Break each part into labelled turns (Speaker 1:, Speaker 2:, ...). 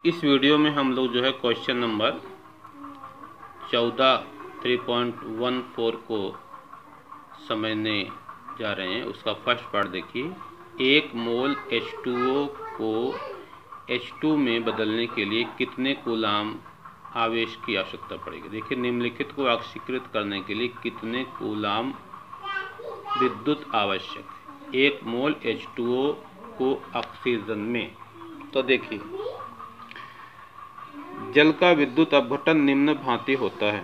Speaker 1: इस वीडियो में हम लोग जो है क्वेश्चन नंबर 14 3.14 को समझने जा रहे हैं। उसका फर्स्ट पार्ट देखिए। एक मोल H2O को H2 में बदलने के लिए कितने कूलाम आवेश की आवश्यकता पड़ेगी। देखिए, निम्नलिखित को ऑक्सीकृत करने के लिए कितने कूलाम विद्युत आवश्यक है। एक मोल H2O को ऑक्सीजन में, तो देखिए जल का विद्युत अपघटन निम्न भांति होता है।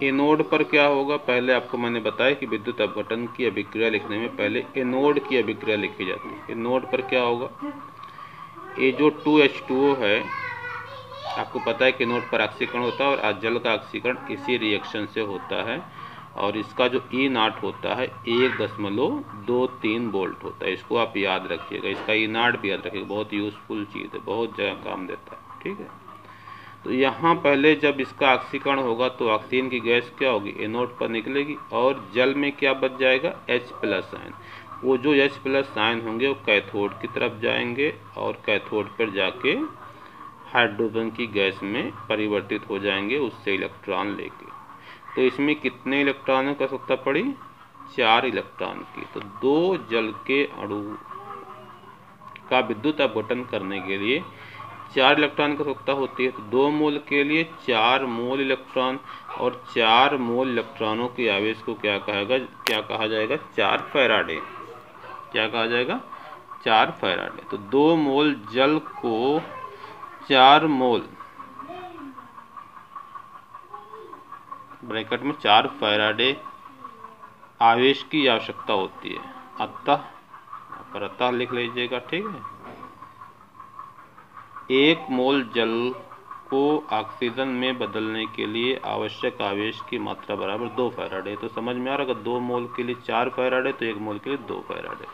Speaker 1: एनोड पर क्या होगा, पहले आपको मैंने बताया कि विद्युत अपघटन की अभिक्रिया लिखने में पहले एनोड की अभिक्रिया लिखी जाती है। एनोड पर क्या होगा, ये जो 2H2O है, आपको पता है कि एनोड पर ऑक्सीकरण होता है और आज जल का ऑक्सीकरण इसी रिएक्शन से होता है और इसका जो E0 होता है 1.23 वोल्ट होता है। इसको आप याद रखिएगा, इसका E0 भी याद रखिएगा, बहुत यूजफुल चीज़ है, बहुत जगह काम देता है। ठीक है, तो यहाँ पहले जब इसका ऑक्सीकरण होगा तो ऑक्सीजन की गैस क्या होगी, एनोड पर निकलेगी और जल में क्या बच जाएगा, H+ आयन। वो जो H+ आयन होंगे वो कैथोड की तरफ जाएंगे और कैथोड पर जाके हाइड्रोजन की गैस में परिवर्तित हो जाएंगे, उससे इलेक्ट्रॉन लेके। तो इसमें कितने इलेक्ट्रॉनों की आवश्यकता पड़ी, 4 इलेक्ट्रॉन की। तो 2 जल के अणु का विद्युत अपघटन करने के लिए 4 इलेक्ट्रॉन की आवश्यकता होती है। तो 2 मोल के लिए 4 मोल इलेक्ट्रॉन और 4 मोल इलेक्ट्रॉनों के आवेश को क्या कहा जाएगा, 4 फैराडे। क्या कहा जाएगा, 4 फैराडे। तो 2 मोल जल को 4 मोल ब्रैकेट में 4 फैराडे आवेश की आवश्यकता होती है। अतः लिख लीजिएगा। ठीक है, 1 मोल जल को ऑक्सीजन में बदलने के लिए आवश्यक आवेश की मात्रा बराबर 2 फैराडे। तो समझ में आ रहा है, 2 मोल के लिए 4 फैराडे तो 1 मोल के लिए 2 फैराडे।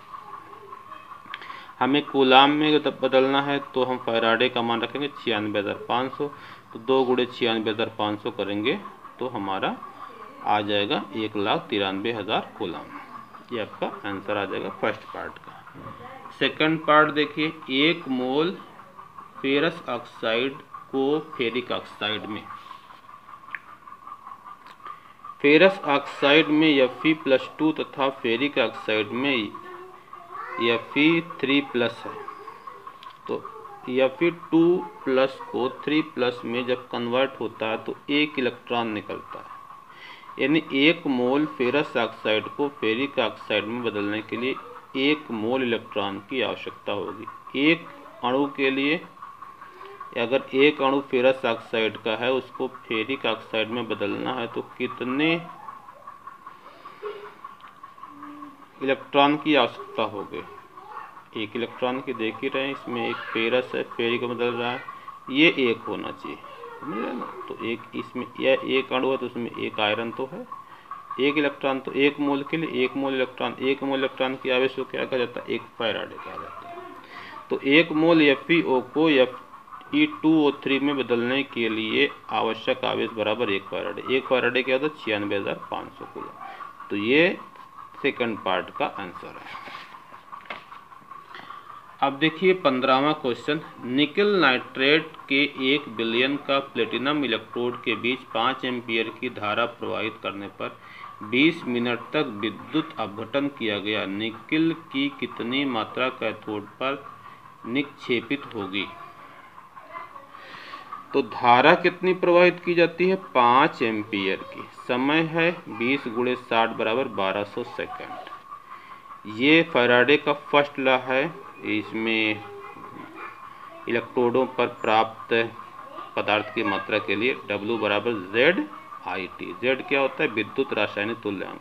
Speaker 1: हमें कूलाम में बदलना है तो हम फैराडे का मान रखेंगे 96,500। तो 2 गुणे 96,500 करेंगे तो हमारा आ जाएगा 1,93,000 कूलाम। ये आपका आंसर आ जाएगा फर्स्ट पार्ट का। सेकंड पार्ट देखिए, 1 मोल फेरस ऑक्साइड को फेरिक ऑक्साइड में, फेरस ऑक्साइड में Fe+2 तथा फेरिक ऑक्साइड में Fe3+ है। तो Fe2+ को 3+ में जब कन्वर्ट होता है तो 1 इलेक्ट्रॉन निकलता है। यानी 1 मोल फेरस ऑक्साइड को फेरिक ऑक्साइड में बदलने के लिए 1 मोल इलेक्ट्रॉन की आवश्यकता होगी। एक अणु के लिए, अगर एक अणु फेरस ऑक्साइड का है उसको फेरिक ऑक्साइड में बदलना है तो कितने इलेक्ट्रॉन की आवश्यकता होगी, 1 इलेक्ट्रॉन की। देख ही रहे हैं, इसमें एक फेरस है, फेरिक में बदल रहा है, ये 1 होना चाहिए, समझ रहे ना। तो एक इसमें यह 1 अणु है तो उसमें 1 आयरन तो है, 1 इलेक्ट्रॉन। तो 1 मोल के लिए 1 मोल इलेक्ट्रॉन, 1 मोल इलेक्ट्रॉन की आवेश को क्या कहा जाता है, 1 फैराडे कहा जाता है। तो 1 मोल FeO को Fe2O3 में बदलने के लिए आवश्यक आवेश बराबर 1 फैराडे। 1 फैराडे क्या होता है, 96,500 कूलम। तो ये सेकंड पार्ट का आंसर है। अब देखिए 15वां क्वेश्चन, निकल नाइट्रेट के 1 बिलियन का प्लेटिनम इलेक्ट्रोड के बीच 5 एम्पीयर की धारा प्रवाहित करने पर 20 मिनट तक विद्युत अपघटन किया गया। निकल की कितनी मात्रा कैथोड पर निक्षेपित होगी। तो धारा कितनी प्रवाहित की जाती है, 5 एम्पीयर की। समय है 20 × 60 बराबर 1200 सेकेंड। ये फैराडे का फर्स्ट लॉ है। इसमें इलेक्ट्रोडों पर प्राप्त पदार्थ की मात्रा के लिए W बराबर ZIT। Z क्या होता है, विद्युत रासायनिक तुल्यांक,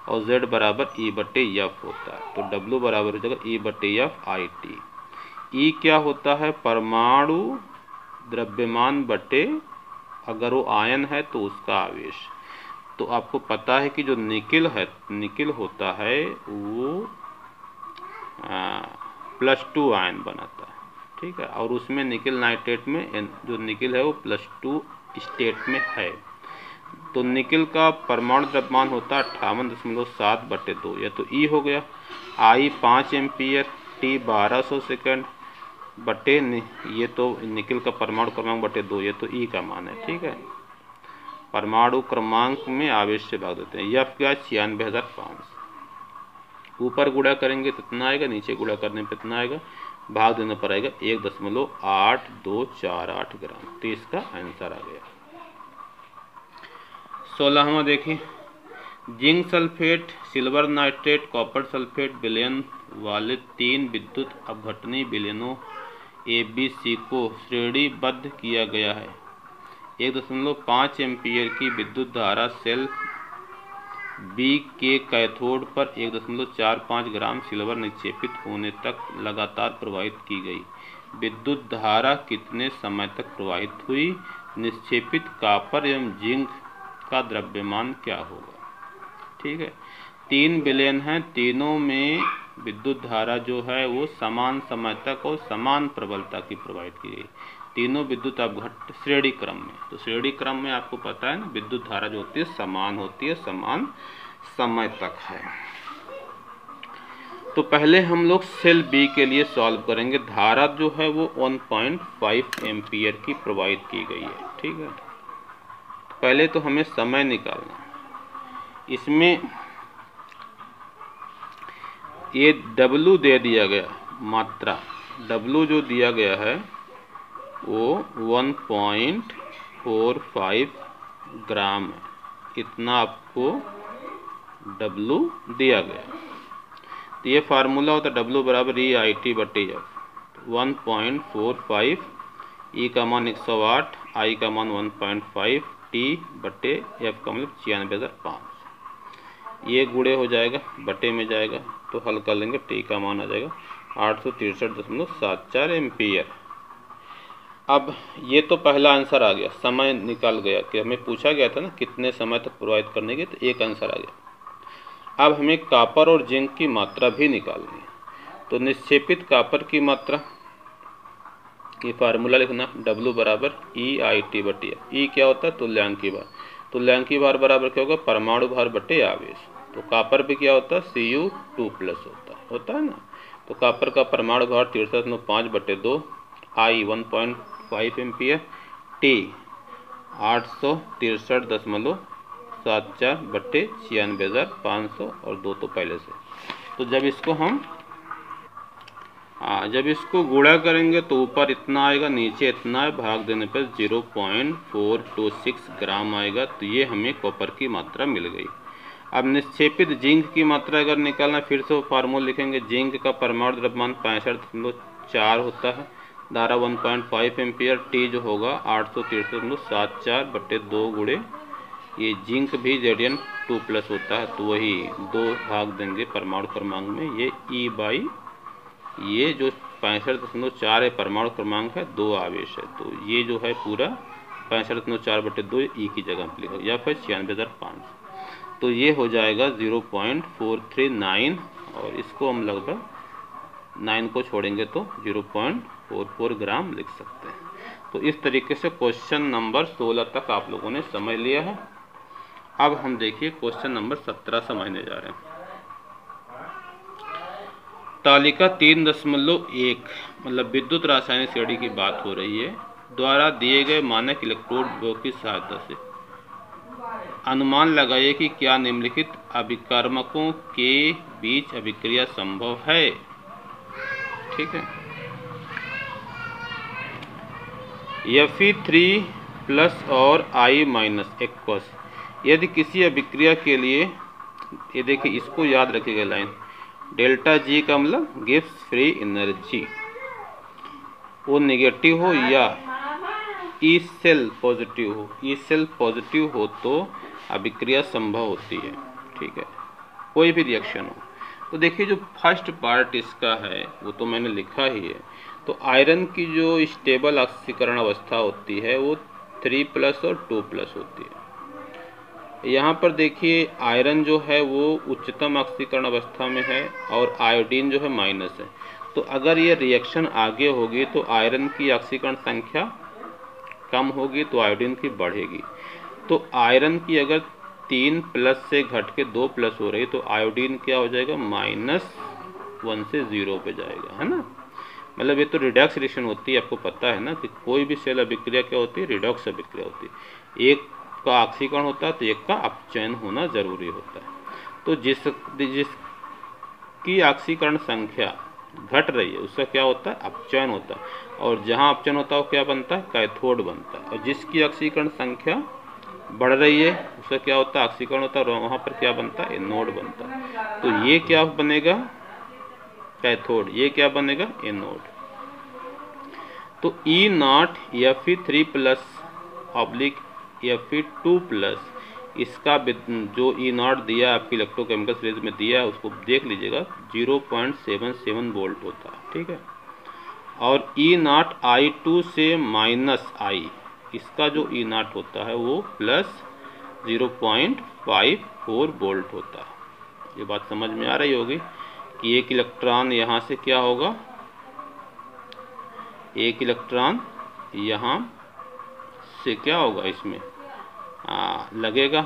Speaker 1: और Z बराबर E/F होता है। तो W बराबर हो जाएगा E/F IT। E क्या होता है, परमाणु द्रव्यमान बटे, अगर वो आयन है तो उसका आवेश। तो आपको पता है कि जो निकिल होता है वो +2 आयन बनाता है। ठीक है, और उसमें निकल नाइट्रेट में जो निकल है वो +2 स्टेट में है। तो निकल का परमाणु द्रव्यमान होता है 58.7/2। या तो E हो गया। I 5 एम्पीयर, T 1200 सेकेंड, बटे ये तो निकल का परमाणु क्रमांक बटे 2, ये तो ई का मान है। ठीक है, परमाणु क्रमांक में आवेश से भाग देते हैं। यफ क्या 96,500, ऊपर गुणा करेंगे तो इतना आएगा, नीचे गुणा करने पर इतना आएगा, भाग देने पर आएगा 1.8248 ग्राम। तो इसका आंसर आ गया। 16वां देखिए, zinc sulphate, silver nitrate, copper sulphate विलयन वाले 3 विद्युत अपघटनी विलयनों ABC को श्रेणीबद्ध किया गया है। 1.5 एम्पीयर की विद्युत धारा सेल B के कैथोड पर 1.45 ग्राम सिल्वर निक्षेपित होने तक लगातार प्रवाहित की गई। विद्युत धारा कितने समय तक प्रवाहित हुई? निक्षेपित कॉपर एवं जिंक का द्रव्यमान क्या होगा? ठीक है, 3 विलयन हैं, तीनों में विद्युत धारा जो है वो समान समय तक और समान प्रबलता की प्रवाहित की गई। तीनों विद्युत अपघट्ट श्रेणी क्रम में। तो श्रेणी क्रम में आपको पता है ना, विद्युत धारा जो होती है समान होती है, समान समय तक है। तो पहले हम लोग सेल बी के लिए सॉल्व करेंगे। धारा जो है वो 1.5 एम्पीयर की प्रवाहित की गई है। ठीक है, पहले तो हमें समय निकालना। इसमें ये W दे दिया गया, मात्रा W जो दिया गया है वो 1.45 ग्राम है। इतना आपको W दिया गया। तो ये फार्मूला होता है W बराबर EIT/F। 1.45, E का मान 108, I का मान 1.5, T/F का मतलब 96,500। ये गुणे हो जाएगा, बटे में जाएगा, तो हल कर लेंगे, T का मान आ जाएगा 863.74 एम्पीयर। अब ये तो पहला आंसर आ गया, समय निकल गया कि हमें पूछा गया था ना कितने समय तक प्रवाहित करने की, तो एक आंसर आ गया। अब हमें कॉपर और जिंक की मात्रा भी निकालनी है। तो निक्षेपित कॉपर की मात्रा की फार्मूला लिखना, W बराबर EIT/F। E क्या होता है? तुल्यांकी भार। तुल्यांकी भार बराबर क्या होगा? परमाणु भार बटे आवेश। तो कॉपर पे क्या होता है? Cu2+ होता है ना। तो कॉपर का परमाणु भार 63.5/2, I 1.5 एम्पियर, T 863.74/96,500 और 2 तो पहले से। तो जब इसको गुणा करेंगे तो ऊपर इतना आएगा, नीचे इतना है, भाग देने पर 0.426 ग्राम आएगा। तो ये हमें कॉपर की मात्रा मिल गई। अब निक्षेपित जिंक की मात्रा अगर निकालना, फिर से फार्मूला लिखेंगे। जिंक का परमाणु द्रव्यमान 65.4 होता है, धारा 1.5 एम्पियर, T जो होगा 863.74/2 गुणे ये जिंक भी Zn2+ होता है, तो वही 2 भाग देंगे परमाणु क्रमांक में। ये E/, ये जो 65.4 है परमाणु क्रमांक है, 2 आवेश है, तो ये जो है पूरा 65.4/2 E की जगह पर लिखो, या फिर 96,500। तो ये हो जाएगा 0.439, और इसको हम लगभग 9 को छोड़ेंगे तो 0.44 ग्राम लिख सकते हैं। तो इस तरीके से क्वेश्चन नंबर 16 तक आप लोगों ने समझ लिया है। अब हम देखिए क्वेश्चन नंबर 17 समझने जा रहे हैं। तालिका 3.1 मतलब विद्युत रासायनिक श्रेणी की बात हो रही है, द्वारा दिए गए मानक इलेक्ट्रोड विभव की सहायता से अनुमान लगाइए कि क्या निम्नलिखित अभिकर्मकों के बीच अभिक्रिया संभव है। ठीक है, Fe3+ और I- एक्वस। यदि किसी अभिक्रिया के लिए, ये देखिए इसको याद रखिएगा लाइन, ΔG का मतलब गिव्स फ्री एनर्जी, वो नेगेटिव हो या ई सेल पॉजिटिव हो। ई सेल पॉजिटिव हो तो अभिक्रिया संभव होती है। ठीक है, कोई भी रिएक्शन हो। तो देखिए जो फर्स्ट पार्ट इसका है वो तो मैंने लिखा ही है। तो आयरन की जो स्टेबल ऑक्सीकरण अवस्था होती है वो 3+ और 2+ होती है। यहाँ पर देखिए आयरन जो है वो उच्चतम ऑक्सीकरण अवस्था में है और आयोडीन जो है माइनस है। तो अगर ये रिएक्शन आगे होगी तो आयरन की ऑक्सीकरण संख्या कम होगी तो आयोडीन की बढ़ेगी। तो आयरन की अगर 3+ से घट के 2+ हो रही तो आयोडीन क्या हो जाएगा? -1 से 0 पे जाएगा, है ना। मतलब ये तो रिडॉक्स रिएक्शन होती है, आपको पता है ना कि कोई भी सेल अभिक्रिया क्या होती है, रिडॉक्स अभिक्रिया होती है। एक का ऑक्सीकरण होता है तो एक का अपचयन होना जरूरी होता है। तो जिसकी ऑक्सीकरण संख्या घट रही है उसका क्या होता है, अपचयन होता है, और जहाँ अपचयन होता है वो क्या बनता है, कैथोड बनता है। और जिसकी ऑक्सीकरण संख्या बढ़ रही है उसका क्या होता है, ऑक्सीकरण होता है, और वहाँ पर क्या बनता है, एनोड बनता है। तो ये क्या बनेगा, कैथोड, ये क्या बनेगा, एनोड। तो E0 Fe3+ ऑब्लिक Fe2+, इसका जो E0 दिया आपकी इलेक्ट्रोकेमिकल सीरीज में दिया है उसको देख लीजिएगा, 0.77 वोल्ट होता है, ठीक है। और E0 I2 से -I, इसका जो E0 होता है वो +0.54 वोल्ट होता है। ये बात समझ में आ रही होगी कि एक इलेक्ट्रॉन यहाँ से क्या होगा, एक इलेक्ट्रॉन यहाँ से क्या होगा, इसमें लगेगा,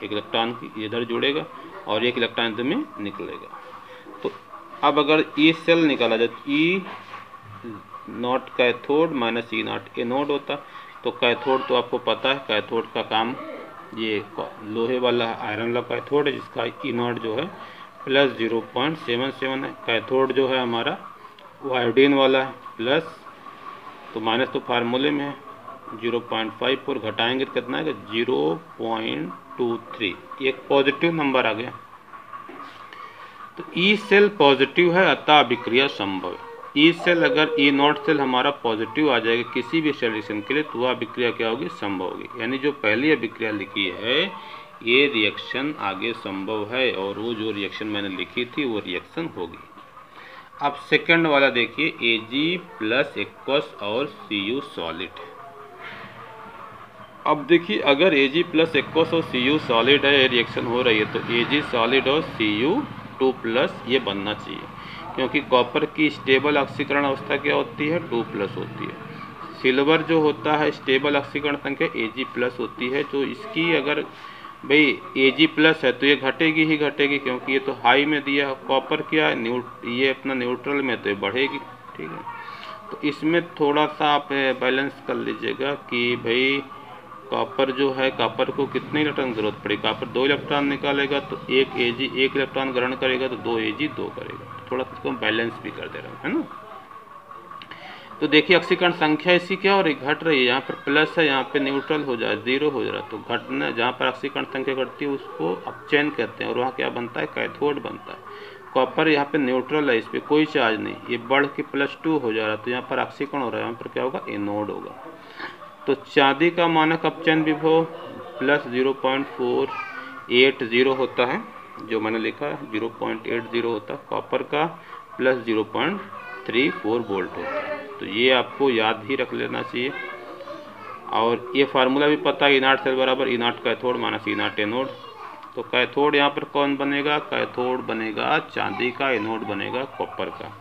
Speaker 1: एक इलेक्ट्रॉन इधर जुड़ेगा और एक इलेक्ट्रॉन इधर में निकलेगा। तो अब अगर ई सेल निकाला जाए तो E0 cathode minus E0 anode होता। तो कैथोड तो आपको पता है, कैथोड का काम ये लोहे वाला आयरन वाला कैथोड है जिसका E0 जो है +0.77 है। कैथोड जो है हमारा वो आयोडीन वाला है, प्लस तो माइनस तो फार्मूले में है, 0.54 घटाएंगे तो कितना है, 0.23, एक पॉजिटिव नंबर आ गया। तो ई सेल पॉजिटिव है अतः अभिक्रिया संभव है। ई सेल अगर E0 सेल हमारा पॉजिटिव आ जाएगा किसी भी सेल रिएक्शन के लिए तो वह अभिक्रिया क्या होगी, संभव होगी। यानी जो पहली अभिक्रिया लिखी है ये रिएक्शन आगे संभव है, और वो जो रिएक्शन मैंने लिखी थी वो रिएक्शन होगी। अब सेकंड वाला देखिए, Ag+ एक्वस और Cu सॉलिड। अब देखिए अगर Ag+ एक्वस और Cu सॉलिड है, रिएक्शन हो रही है, तो Ag सॉलिड और Cu2+ ये बनना चाहिए, क्योंकि कॉपर की स्टेबल ऑक्सीकरण अवस्था क्या होती है, 2+ होती है। सिल्वर जो होता है स्टेबल ऑक्सीकरण संख्या Ag+ होती है। तो इसकी अगर भाई Ag+ है तो ये घटेगी ही घटेगी, क्योंकि ये तो हाई में दिया है। कॉपर क्या है, ये अपना न्यूट्रल में, तो ये बढ़ेगी, ठीक है। तो इसमें थोड़ा सा आप बैलेंस कर लीजिएगा कि भाई कॉपर जो है, कॉपर को कितने इलेक्ट्रॉन की जरूरत पड़ेगी, कॉपर 2 इलेक्ट्रॉन निकालेगा तो एक Ag 1 इलेक्ट्रॉन ग्रहण करेगा, तो 2 Ag 2 करेगा। तो थोड़ा इसको बैलेंस भी कर दे रहा हूँ, है ना। तो देखिए ऑक्सीकरण संख्या इसी क्या हो रही, घट रही है। यहाँ पर प्लस है, यहाँ पे न्यूट्रल हो जाए, 0 हो जा रहा है। तो घटना, जहाँ पर ऑक्सीकरण संख्या घटती है उसको अपचयन कहते हैं, और वहाँ क्या बनता है, कैथोड बनता है। कॉपर यहाँ पे न्यूट्रल है, इस पर कोई चार्ज नहीं, ये बढ़ के +2 हो जा रहा है, तो यहाँ पर ऑक्सीकरण हो रहा है, यहाँ पर क्या होगा, एनोड होगा। तो चांदी का मानक अपचयन विभव +0.480 होता है, जो मैंने लिखा है 0.80 होता है। कॉपर का +0.34 वोल्ट होता है। तो ये आपको याद ही रख लेना चाहिए, और ये फार्मूला भी पता है, E0 सेल बराबर E0 cathode minus E0 anode. तो कैथोड यहाँ पर कौन बनेगा, कैथोड बनेगा चांदी का, एनोड बनेगा कॉपर का।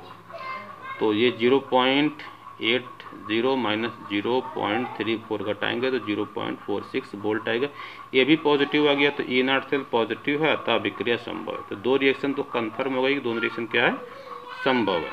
Speaker 1: तो ये 0.80 माइनस 0.34 घटाएंगे तो 0.46 वोल्ट आएगा। ये भी पॉजिटिव आ गया, तो E0 सेल पॉजिटिव है अतः अभिक्रिया संभव है। तो दो रिएक्शन तो कंफर्म हो गई, दोनों रिएक्शन क्या है, संभव है।